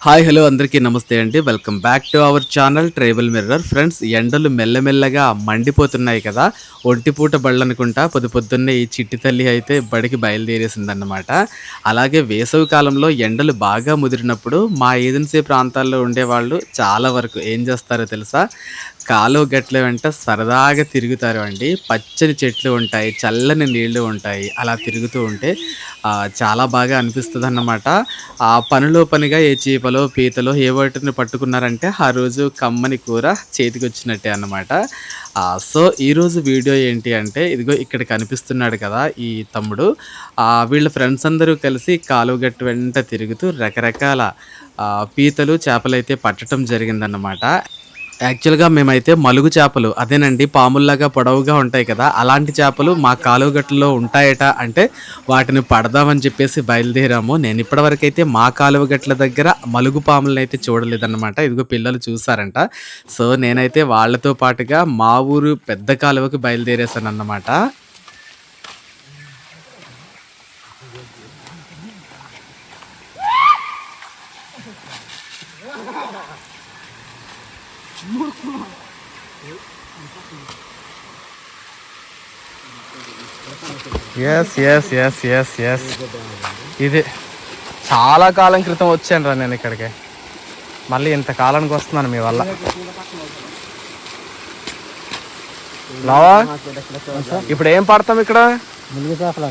Hi hello అందరికీ నమస్తే అండి. Welcome back to our channel tribal mirror. Friends, ఎండలు మెల్లమెల్లగా మండిపోతున్నాయి కదా. ఒంటిపూట బళ్ళనుకుంటా పొద్దున్నే ఈ చిట్టి తల్లి అయితే బడికి బయలుదేరేసిందన్నమాట. అలాగే వేసవి కాలంలో ఎండలు బాగా ముదిరినప్పుడు మా ఏజెన్సీ ప్రాంతాల్లో ఉండేవాళ్ళు చాలా వరకు ఏం చేస్తారో తెలుసా, కాలువ గట్ల వెంట సరదాగా తిరుగుతారు అండి. పచ్చని చెట్లు ఉంటాయి, చల్లని నీళ్లు ఉంటాయి. అలా తిరుగుతూ ఉంటే చాలా బాగా అనిపిస్తుందన్నమాట. ఆ పనిలో పనిగా ఏ చేపలో, పీతలో ఏ వాటిని పట్టుకున్నారంటే ఆ రోజు కమ్మని కూర చేతికొచ్చినట్టే అన్నమాట. సో, ఈరోజు వీడియో ఏంటి అంటే, ఇదిగో ఇక్కడ కనిపిస్తున్నాడు కదా ఈ తమ్ముడు. వీళ్ళ ఫ్రెండ్స్ అందరూ కలిసి కాలువగట్టు వెంట తిరుగుతూ రకరకాల పీతలు, చేపలైతే పట్టటం జరిగిందన్నమాట. యాక్చువల్‌గా మేమైతే మలుగు చేపలు అదేనండి, పాముల్లాగా పొడవుగా ఉంటాయి కదా, అలాంటి చేపలు మా కాలువగట్టులో ఉంటాయట. అంటే వాటిని పడదామని చెప్పేసి బయలుదేరాము. నేను ఇప్పటివరకైతే మా కాలువగట్ల దగ్గర మలుగు పాములనైతే చూడలేదన్నమాట. ఇదిగో పిల్లలు చూసారంట. సో, నేనైతే వాళ్ళతో పాటుగా మా ఊరు పెద్ద కాలువకి బయలుదేరేసానన్నమాట. Yes yes yes yes yes ఇది చాలా కాలం క్రితం వచ్చాను రా నేను ఇక్కడికి. మళ్ళీ ఇంత కాలానికి వస్తున్నాను మీ వల్ల. లావా, ఇప్పుడు ఏం పడతాం ఇక్కడ? ములుగు చేపలు.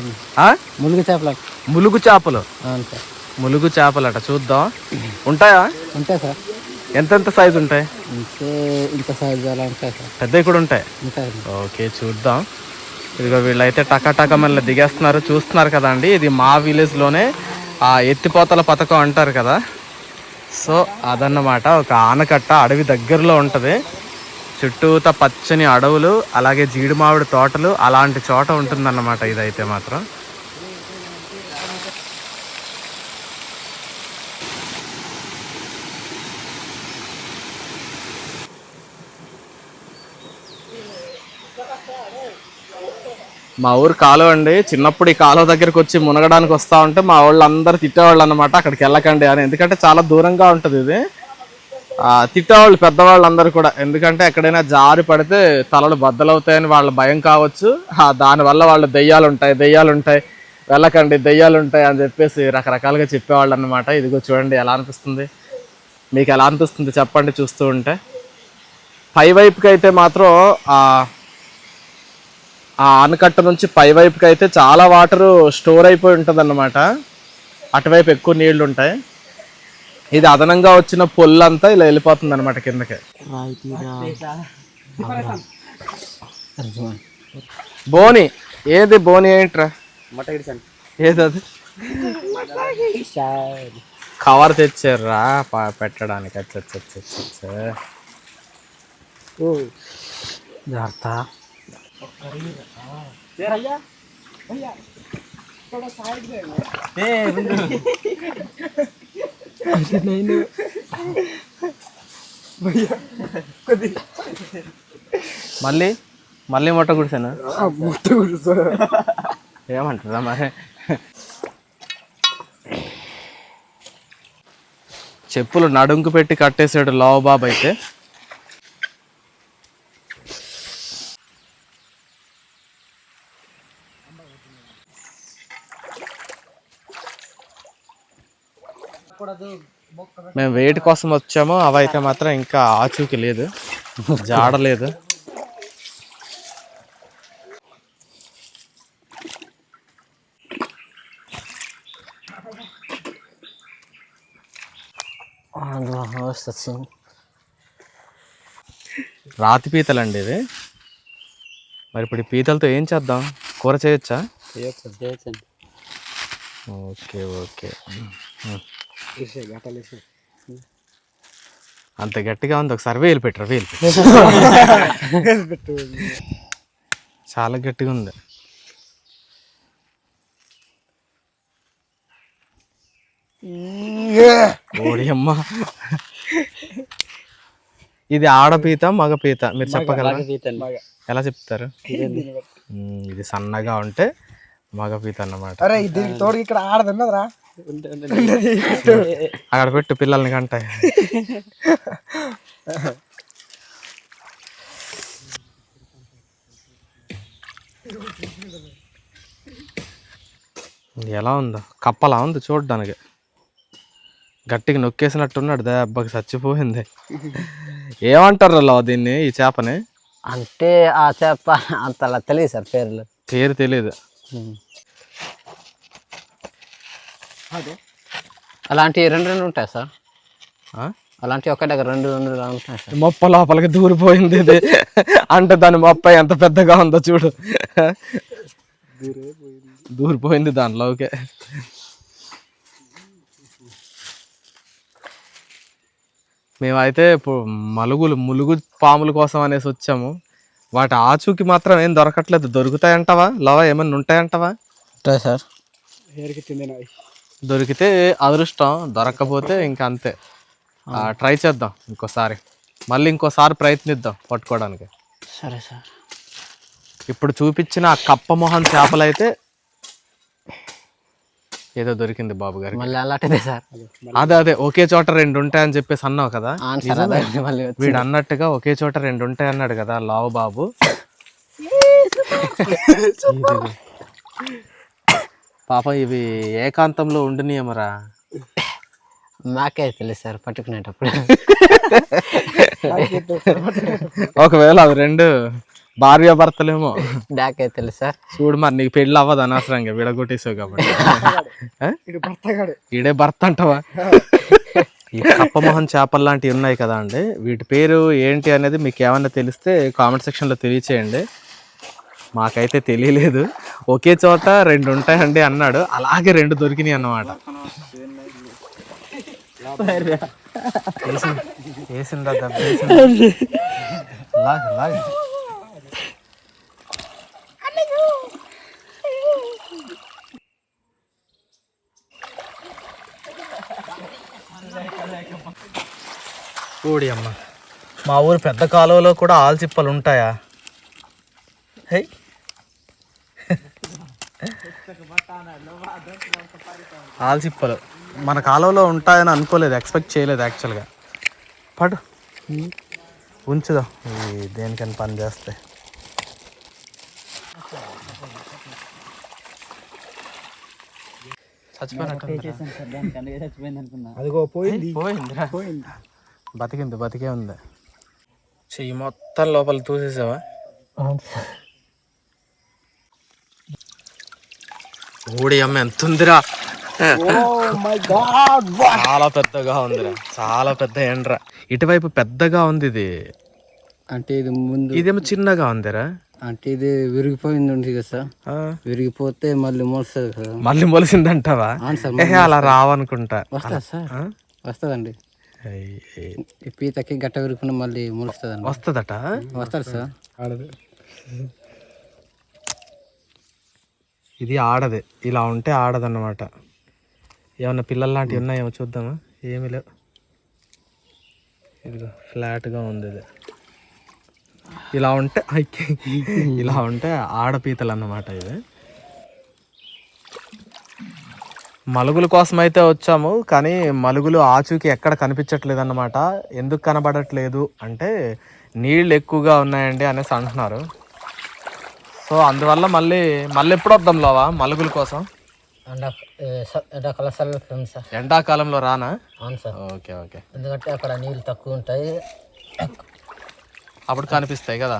ములుగు చేపలట, చూద్దాం. ఉంటాయా? ఉంటాయి సార్. ఎంతెంత సైజు ఉంటాయి? ఇంత సైజు అలా ఉంటాయి సార్. పెద్దవి కూడా ఉంటాయి. ఓకే, చూద్దాం. ఇదిగో వీళ్ళైతే టకా మళ్ళీ దిగేస్తున్నారు. చూస్తున్నారు కదా అండి, ఇది మా విలేజ్లోనే ఎత్తిపోతల పథకం అంటారు కదా. సో అదన్నమాట, ఒక ఆనకట్ట అడవి దగ్గరలో ఉంటుంది. చుట్టూత పచ్చని అడవులు, అలాగే జీడి మామిడి తోటలు, అలాంటి చోట ఉంటుందన్నమాట ఇదైతే మాత్రం. మా ఊరు కాలువ అండి. చిన్నప్పుడు ఈ కాలువ దగ్గరికి వచ్చి మునగడానికి వస్తూ ఉంటే మా వాళ్ళు అందరూ తిట్టేవాళ్ళు అనమాట, అక్కడికి వెళ్ళకండి అని. ఎందుకంటే చాలా దూరంగా ఉంటుంది ఇది. తిట్టేవాళ్ళు పెద్దవాళ్ళు అందరూ కూడా. ఎందుకంటే ఎక్కడైనా జారి పడితే తలలు బద్దలవుతాయని వాళ్ళ భయం కావచ్చు. దానివల్ల వాళ్ళు దెయ్యాలు ఉంటాయి వెళ్ళకండి, దెయ్యాలు ఉంటాయి అని చెప్పేసి రకరకాలుగా చెప్పేవాళ్ళు అనమాట. ఇదిగో చూడండి ఎలా అనిపిస్తుంది. మీకు ఎలా అనిపిస్తుంది చెప్పండి చూస్తూ ఉంటే. పైవైపుకి అయితే మాత్రం ఆ ఆనకట్ట నుంచి పైవైపుకి అయితే చాలా వాటరు స్టోర్ అయిపోయి ఉంటుంది అన్నమాట. అటువైపు ఎక్కువ నీళ్లు ఉంటాయి. ఇది అదనంగా వచ్చిన పొల్లంతా ఇలా వెళ్ళిపోతుంది అనమాట కిందకి. బోని ఏది? బోని ఏంట్రా? ఏది అది? కవర్ తెచ్చారా పెట్టడానికి? జాగ్రత్త. మళ్ళీ మొట్ట గుడిసాను. ఏమంటారా మరి? చెప్పులు నడుంకు పెట్టి కట్టేసాడు లావు బాబు అయితే. మేము వెయిట్ కోసం వచ్చాము. అవైతే మాత్రం ఇంకా ఆచూకి లేదు, జాడలేదు. రాతి పీతలండి ఇది. మరి ఇప్పుడు ఈ పీతలతో ఏం చేద్దాం? కూర చేయొచ్చా? Okay okay. అంత గట్టిగా ఉంది. ఒకసారి వేలు పెట్టరా, వేలు పెట్టు. చాలా గట్టిగా ఉంది. ఓడి అమ్మ, ఇది ఆడపీత మగ పీత మీరు చెప్పగలరా? ఎలా చెప్తారు? ఇది సన్నగా ఉంటే మగ పీత అన్నమాట. ఇక్కడ ఆడదన్నదిరా. అక్కడ పెట్టు పిల్లల్ని కంట. ఎలా ఉందో కప్పలా ఉంది చూడడానికి. గట్టిగా నొక్కేసినట్టున్నాడు దెబ్బకి చచ్చిపోయింది. ఏమంటారు అలా దీన్ని ఈ చేపని? అంటే ఆ చేప అంతలా తెలియదు సార్ పేర్లు. పేరు తెలియదు. అలాంటివి రెండు ఉంటాయి సార్. అలాంటివి ఒక దగ్గర రెండు ఉంటాయి సార్. మొప్ప లోపలికి దూరిపోయింది ఇది. అంటే దాని మొప్ప ఎంత పెద్దగా ఉందో చూడు. దూరిపోయింది దానిలోకే. మేమైతే ఇప్పుడు ములుగు పాముల కోసం అనేసి వచ్చాము. వాటి ఆచూకి మాత్రం ఏం దొరకట్లేదు. దొరుకుతాయంటవా లవ? ఏమన్నా ఉంటాయంటవా? ఉంటాయి సార్. దొరికితే అదృష్టం, దొరక్కపోతే ఇంకా అంతే. ట్రై చేద్దాం ఇంకోసారి ప్రయత్నిద్దాం పట్టుకోవడానికి. సరే సార్. ఇప్పుడు చూపించిన ఆ కప్ప మొహం చేపలైతే ఏదో దొరికింది బాబు గారికి. మళ్ళీ అలాంటిదే సార్. అదే ఒకే చోట రెండు ఉంటాయని చెప్పేసి అన్నావు కదా. వీడు అన్నట్టుగా ఒకే చోట రెండు ఉంటాయి అన్నాడు కదా లావు బాబు. పాప ఇవి ఏకాంతంలో ఉండునియమరా? నాకే తెలుసు సార్ పట్టుకునేటప్పుడు. ఒకవేళ అవి రెండు భార్యాభర్తలేమో నాకే తెలుసు సార్. చూడు మరి నీకు పెళ్ళి అవ్వదు అనవసరంగా విడగొట్టేసావు కాబట్టి. ఈడే భర్త అంటావా? ఈ కప్పమోహన్ చేపలు లాంటివి ఉన్నాయి కదా అండి, వీటి పేరు ఏంటి అనేది మీకు ఏమన్నా తెలిస్తే కామెంట్ సెక్షన్లో తెలియచేయండి. మాకైతే తెలియలేదు. ఒకే చోట రెండు ఉంటాయండి అన్నాడు, అలాగే రెండు దొరికినాయి అన్నమాట. వేసిందా లాగ్ కూడి అమ్మ. మా ఊరు పెద్ద కాలువలో కూడా ఆల్చిప్పలు ఉంటాయా? హే ఆల్చిప్పలు మన కాలువలో ఉంటాయని అనుకోలేదు, ఎక్స్పెక్ట్ చేయలేదు యాక్చువల్గా. పడు ఉంచుదా దేనికని పని చేస్తే. బతికే ఉంది. చెయ్యి మొత్తం లోపల తూసేసావా? ఊడి అమ్మ ఎంత ఉందిరా, చాలా పెద్దగా ఉందిరా, చాలా పెద్ద ఎండ్రా. ఇటువైపు పెద్దగా ఉంది ఇది. అంటే ఇది ముందు ఇదేమో చిన్నగా ఉందిరా. అంటే ఇది విరిగిపోయింది ఉంది కదా సార్. విరిగిపోతే మళ్ళీ మొలుస్తుంది కదా. మళ్ళీ మొలిసిందంటావా? అలా రావనుకుంటా. వస్తుంది సార్, వస్తుందండి. ఈ పీతకి గట్ట విరుగుకుండా మళ్ళీ మొలుస్తుందండి. వస్తుందట? వస్తుంది సార్. ఇది ఆడదే, ఇలా ఉంటే ఆడదన్నమాట. ఏమన్నా పిల్లలు లాంటివి ఉన్నాయేమో చూద్దామా? ఏమి లేవు. ఇదిగో ఫ్లాట్గా ఉంది ఇది. ఇలా ఉంటే ఆడపీతలు అన్నమాట ఇవి. మలుగుల కోసం అయితే వచ్చాము, కానీ మలుగులు ఆచూకి ఎక్కడ కనిపించట్లేదు అన్నమాట. ఎందుకు కనబడట్లేదు అంటే నీళ్ళు ఎక్కువగా ఉన్నాయండి అనేసి అంటున్నారు. సో అందువల్ల మళ్ళీ ఎప్పుడు వద్దాం లోవా మలుగుల కోసం? ఎండాకాలంలో రానా? అవును సార్. Okay okay. ఎందుకంటే అక్కడ నీళ్ళు తక్కువ ఉంటాయి, అప్పుడు కనిపిస్తాయి కదా.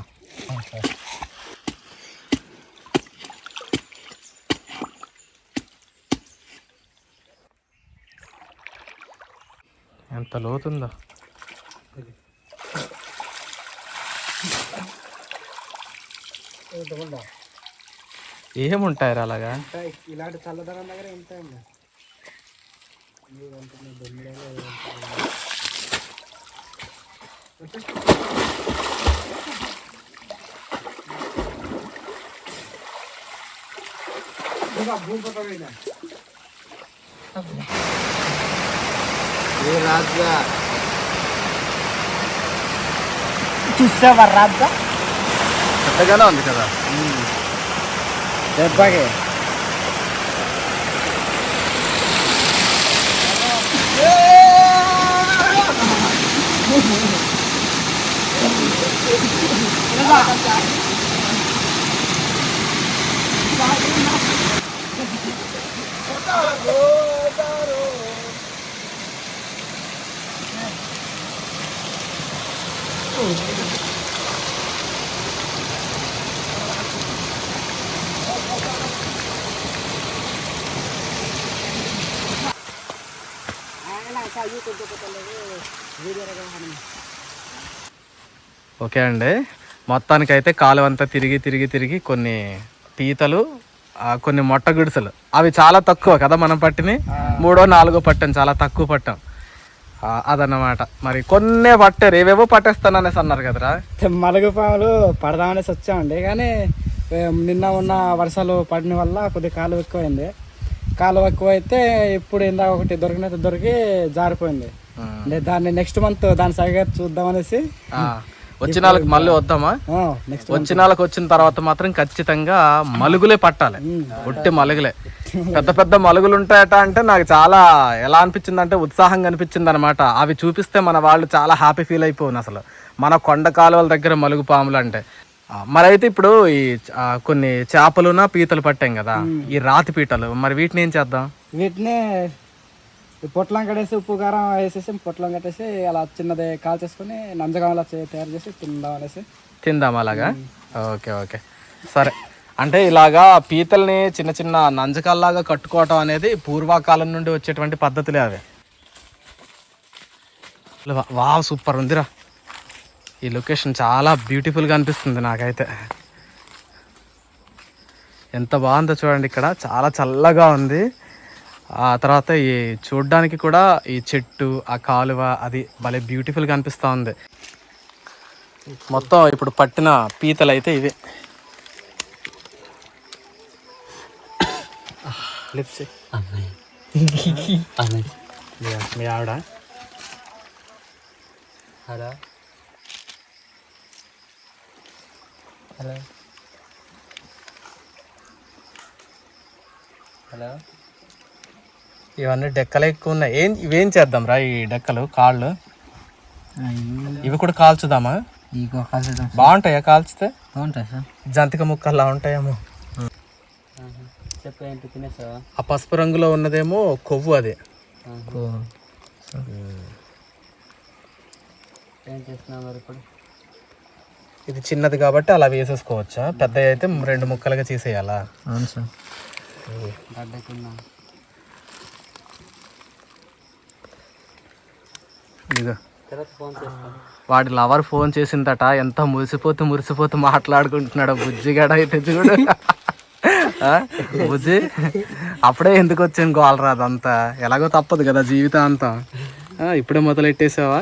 ఎంత లోతుందో. ఏముంటాయి అలాగా? ఇలాంటి చల్లదనం దగ్గర ఉంటాయండి. రాజా చూసావా? రాజా పెద్దగానే ఉంది కదా దెబ్బకి. ఓకే అండి, మొత్తానికైతే కాలువ అంతా తిరిగి తిరిగి తిరిగి కొన్ని పీతలు, కొన్ని మొట్ట గుడిసెలు, అవి చాలా తక్కువ కదా మనం పట్టిని, 3, 4 పట్టాం, చాలా తక్కువ పట్టాం. అదన్నమాట. మరి కొన్నే పట్టారు, ఏవేవో పట్టేస్తాననేసి అన్నారు కదరా. మలుగు పాములు పడదామనేసి వచ్చామండి, కానీ నిన్న ఉన్న వర్షాలు పడిన వల్ల కొద్దిగా కాలువ ఎక్కువైంది. కాలువ ఎక్కువైతే ఇప్పుడు ఇందాక ఒకటి దొరికినట్టు దొరికి జారిపోయింది. దాన్ని నెక్స్ట్ మంత్ దాని సరిగా చూద్దామనేసి వచ్చిన వాళ్ళకి మళ్ళీ వద్దామా? వచ్చిన వాళ్ళకి వచ్చిన తర్వాత మాత్రం ఖచ్చితంగా మలుగులే పట్టాలి, ఒట్టి మలుగులే. పెద్ద పెద్ద మలుగులు ఉంటాయట అంటే నాకు చాలా ఎలా అనిపించింది అంటే ఉత్సాహంగా అనిపించింది అనమాట. అవి చూపిస్తే మన వాళ్ళు చాలా హ్యాపీ ఫీల్ అయిపోను అసలు, మన కొండ కాలువల దగ్గర మలుగు పాములు అంటే. మరి అయితే ఇప్పుడు ఈ కొన్ని చేపలున పీతలు పట్టాం కదా, ఈ రాతి పీటలు, మరి వీటిని ఏం చేద్దాం? వీటిని పొట్లం కట్టేసి ఉప్పు కారం వేసేసి పొట్లం కట్టేసి అలా చిన్నది కాల్చేసుకుని నంజగామలా తయారు చేసి తిందాం అలాగా. ఓకే ఓకే సరే. అంటే ఇలాగా పీతల్ని చిన్న చిన్న నంజకాల్లాగా కట్టుకోవటం అనేది పూర్వకాలం నుండి వచ్చేటువంటి పద్ధతులే అవి. వావ్, సూపర్ ఉందిరా. ఈ లొకేషన్ చాలా బ్యూటిఫుల్గా అనిపిస్తుంది నాకైతే. ఎంత బాగుందో చూడండి, ఇక్కడ చాలా చల్లగా ఉంది. ఆ తర్వాత ఈ చూడ్డానికి కూడా ఈ చెట్టు, ఆ కాలువ, అది భలే బ్యూటిఫుల్గా అనిపిస్తూ ఉంది. మొత్తం ఇప్పుడు పట్టిన పీతలు అయితే ఇవి. మీ ఆవిడ హలో హలో హలో. ఇవన్నీ డెక్కలు ఎక్కువ ఉన్నాయి. ఇవేం చేద్దాం రా ఈ డెక్కలు, కాళ్ళు ఇవి కూడా కాల్చుదామా? బాగుంటాయా కాల్చితే? బాగుంటాయి సార్. జంతిక ముక్కల్లా ఉంటాయేమో. చెప్పేంటి తినేసావా? ఆ పసుపు రంగులో ఉన్నదేమో కొవ్వు, అది. ఏం చేస్తున్నావు మరి ఇప్పుడు? ఇది చిన్నది కాబట్టి అలా వేసేసుకోవచ్చా? పెద్దవి అయితే 2 ముక్కలుగా చేసేయాలా? అవును సార్. గడ్డకున్నా ఇదిగో వాడి లవర్ ఫోన్ చేసిందట, ఎంత మురిసిపోతూ మాట్లాడుకుంటున్నాడు బుజ్జిగాడ అయితే చూడు. బుజ్జి అప్పుడే ఎందుకు వచ్చింది గోలరా, అదంతా ఎలాగో తప్పదు కదా జీవితాంతం. ఇప్పుడే మొదలెట్టేసావా?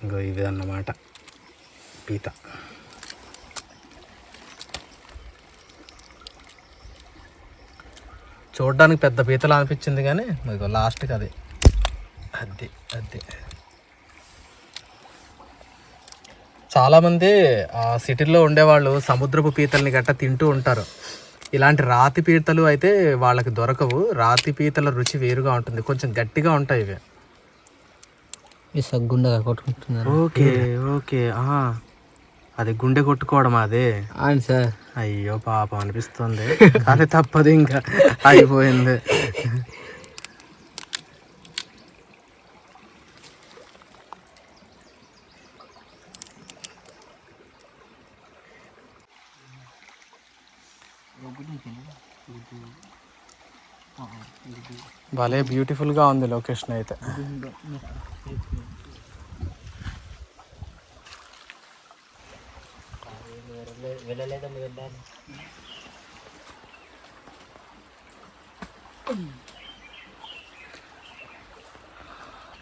ఇంకో ఇది అన్నమాట పీత. చూడడానికి పెద్ద పీతలు అనిపించింది కానీ మీకు లాస్ట్కి అది అది చాలామంది సిటీల్లో ఉండేవాళ్ళు సముద్రపు పీతల్ని గట్ట తింటూ ఉంటారు. ఇలాంటి రాతి పీతలు అయితే వాళ్ళకి దొరకవు. రాతి పీతల రుచి వేరుగా ఉంటుంది, కొంచెం గట్టిగా ఉంటాయి ఇవి. గుండెగా కొట్టుకుంటున్నారు. ఓకే ఓకే, అది గుండె కొట్టుకోవడం అదే. అవును సార్. అయ్యో పాపం అనిపిస్తుంది, కానీ తప్పదు, ఇంకా అయిపోయింది. భలే బ్యూటిఫుల్గా ఉంది లొకేషన్ అయితే.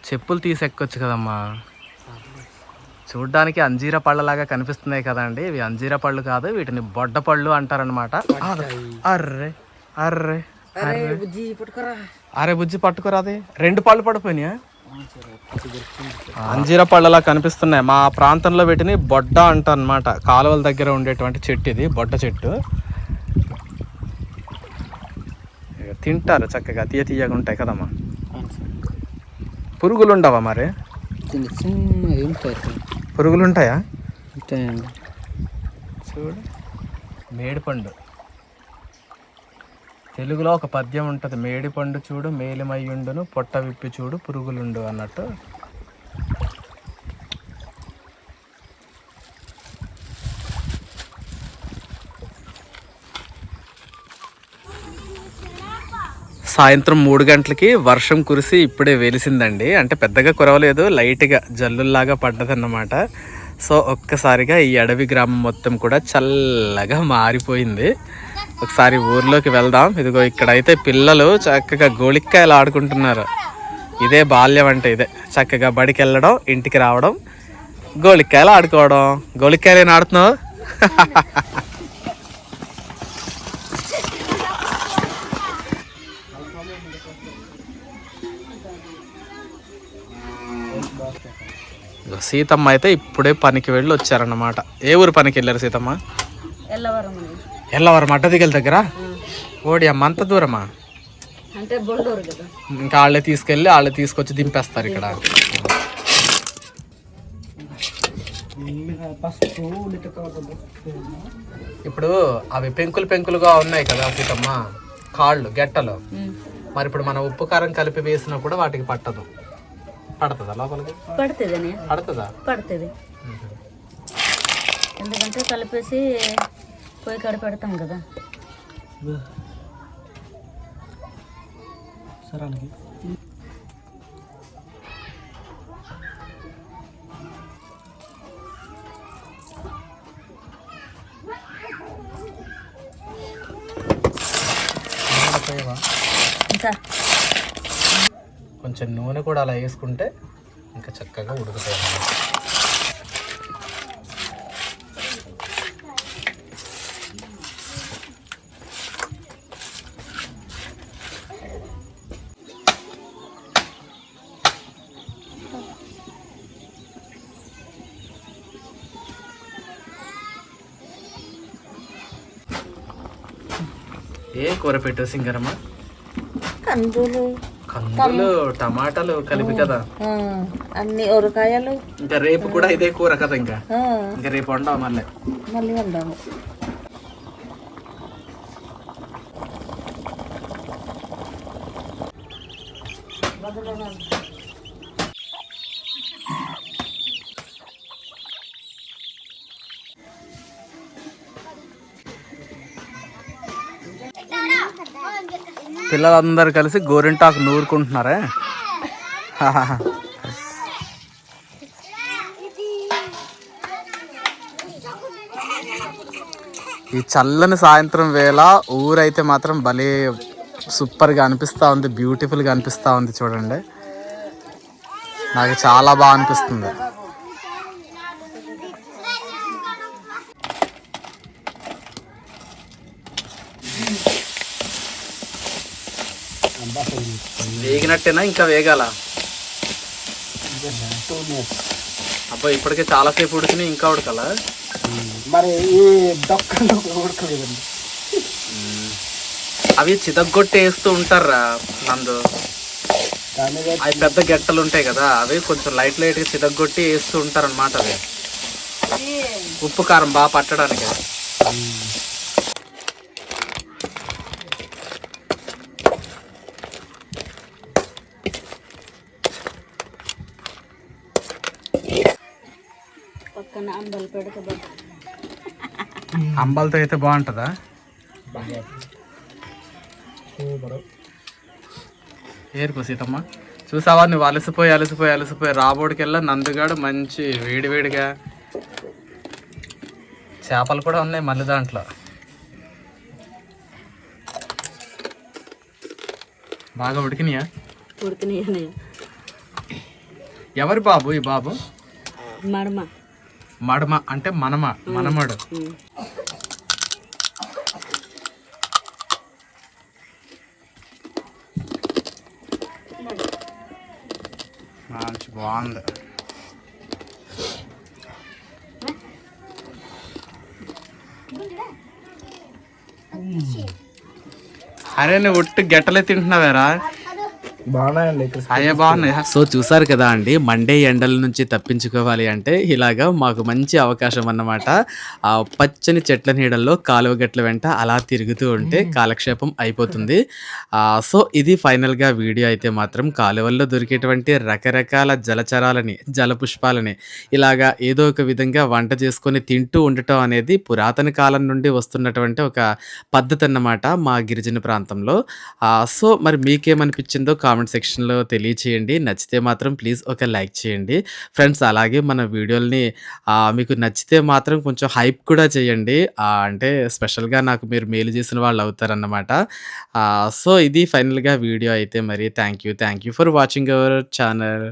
చెప్పులు తీసి ఎక్కొచ్చు కదమ్మా. చూడ్డానికి అంజీరా పళ్ళలాగా కనిపిస్తున్నాయి కదండి, ఇవి అంజీరా పళ్ళు కాదు, వీటిని బొడ్డ పళ్ళు అంటారనమాట. అర్రే అర్రే అరే బుజ్జి పట్టుకురా, అది 2 పళ్ళు పడిపోయినాయా? అంజీరా పళ్ళలా కనిపిస్తున్నాయి. మా ప్రాంతంలో వీటిని బొడ్డ అంటారు అనమాట. కాలువల దగ్గర ఉండేటువంటి చెట్టు ఇది, బొడ్డ చెట్టు. తింటారు చక్కగా, తీయగా ఉంటాయి కదమ్మా. పురుగులు ఉండవా మరి? చిన్న చిన్నవి ఉంటాయి. పురుగులు ఉంటాయా? ఉంటాయండి. చూడు, మేడిపండు. తెలుగులో ఒక పద్యం ఉంటుంది, మేడిపండు చూడు మేలిమయ్యుండును పొట్ట విప్పి చూడు పురుగులుండు అన్నట్టు. సాయంత్రం 3 గంటలకి వర్షం కురిసి ఇప్పుడే వెలిసిందండి. అంటే పెద్దగా కురవలేదు, లైట్గా జల్లుల్లాగా పడ్డదన్నమాట. సో ఒక్కసారిగా ఈ అడవి గ్రామం మొత్తం కూడా చల్లగా మారిపోయింది. ఒకసారి ఊర్లోకి వెళ్దాం. ఇదిగో ఇక్కడైతే పిల్లలు చక్కగా గోళిక్కాయలు ఆడుకుంటున్నారు. ఇదే బాల్యం అంటే ఇదే. చక్కగా బడికి వెళ్ళడం, ఇంటికి రావడం, గోళిక్కాయలు ఆడుకోవడం. గోళిక్కాయలు ఏం ఆడుతున్నావు? సీతమ్మ అయితే ఇప్పుడే పనికి వెళ్ళి వచ్చారన్నమాట. ఏ ఊరు పనికి వెళ్ళారు సీతమ్మ? ఎల్లవరం అడ్డదిగల దగ్గర. ఓడి అమ్మ, అంత దూరమా? అంటే బొల్లూరు కదా. ఇంకా వాళ్ళే తీసుకెళ్ళి వాళ్ళే తీసుకొచ్చి దింపేస్తారు ఇక్కడ. ఇప్పుడు అవి పెంకులు పెంకులుగా ఉన్నాయి కదా సీతమ్మ, కాళ్ళు గెట్టలు. మరి ఇప్పుడు మనం ఉప్పు కారం కలిపి వేసినా కూడా వాటికి పట్టదు. పడుతుందా లోపలికి? పడుతుంది. పడుతుందా? పడుతుంది. ఎందుకంటే కలిపేసి పొయ్యి కాడ పెడతాం కదా. ఇంకా కొంచెం నూనె కూడా అలా వేసుకుంటే ఇంకా చక్కగా ఉడుకుతాయి. ఏ కూర పెట్టు సింగరమ్మ? కందులు, కందులు, టమాటాలు కలిపి కదా. అన్ని ఉరకాయలు. ఇంకా రేపు కూడా ఇదే కూర కదా. ఇంకా రేపు వండాము మళ్ళీ వండాము. పిల్లలందరూ కలిసి గోరింటాకు నూరుకుంటున్నారే. ఈ చల్లని సాయంత్రం వేళ ఊరైతే మాత్రం భలే సూపర్గా అనిపిస్తూ ఉంది, బ్యూటిఫుల్గా అనిపిస్తూ ఉంది. చూడండి, నాకు చాలా బాగా అనిపిస్తుంది. వేగినట్టేనా? ఇంకా వేగాల? అబ్బా, ఇప్పటికే చాలాసేపు ఉడికినాయి, ఇంకా ఉడకాలా? మరి ఈ దొక్కలు ఉడకలేదండి. అవి చితగ్గొట్టి వేస్తూ ఉంటారా నందు? అవి పెద్ద గెట్టలు ఉంటాయి కదా, అవి కొంచెం లైట్ లైట్గా చితగ్గొట్టి వేస్తూ ఉంటారు అన్నమాట. అవి ఉప్పు కారం బాగా పట్టడానికి. పక్కన అంబలు పెడతా. అంబలతో అయితే బాగుంటుందా? ఏరుకో సీతమ్మ. చూసావా, నువ్వు అలసిపోయి రాబోడికెల్లా నందుగాడు మంచి వేడివేడిగా చేపలు కూడా ఉన్నాయి మళ్ళీ దాంట్లో. బాగా ఉడికినాయా? ఉడికినాయి. ఎవరి బాబు ఈ బాబు? మడమ. మడమ అంటే మనమడు. మంచి బాగుంది. అరే, నువ్వు ఉట్టు గెట్టలే తింటున్నావేరా? బాగున్నాయండి అయ్యే బాగున్నాయి. సో చూసారు కదా అండి, మండే ఎండల నుంచి తప్పించుకోవాలి అంటే ఇలాగా మాకు మంచి అవకాశం అన్నమాట. ఆ పచ్చని చెట్ల నీడల్లో కాలువ గట్ల వెంట అలా తిరుగుతూ ఉంటే కాలక్షేపం అయిపోతుంది. సో ఇది ఫైనల్‌గా వీడియో అయితే మాత్రం కాలువల్లో దొరికేటువంటి రకరకాల జలచరాలని, జలపుష్పాలని ఇలాగా ఏదో ఒక విధంగా వంట చేసుకొని తింటూ ఉండటం అనేది పురాతన కాలం నుండి వస్తున్నటువంటి ఒక పద్ధతన్నమాట మా గిరిజన ప్రాంతంలో. సో మరి మీకేమనిపించిందో కామెంట్ సెక్షన్‌లో తెలియచేయండి. నచ్చితే మాత్రం ప్లీజ్ ఒక లైక్ చేయండి. ఫ్రెండ్స్ అలాగే మన వీడియోలని మీకు నచ్చితే మాత్రం కొంచెం హైప్ కూడా చేయండి. అంటే స్పెషల్‌గా నాకు మీరు మేలు చేసిన వాళ్ళవుతారన్నమాట. సో ఇది ఫైనల్‌గా వీడియో అయితే మరి thank you for watching our channel.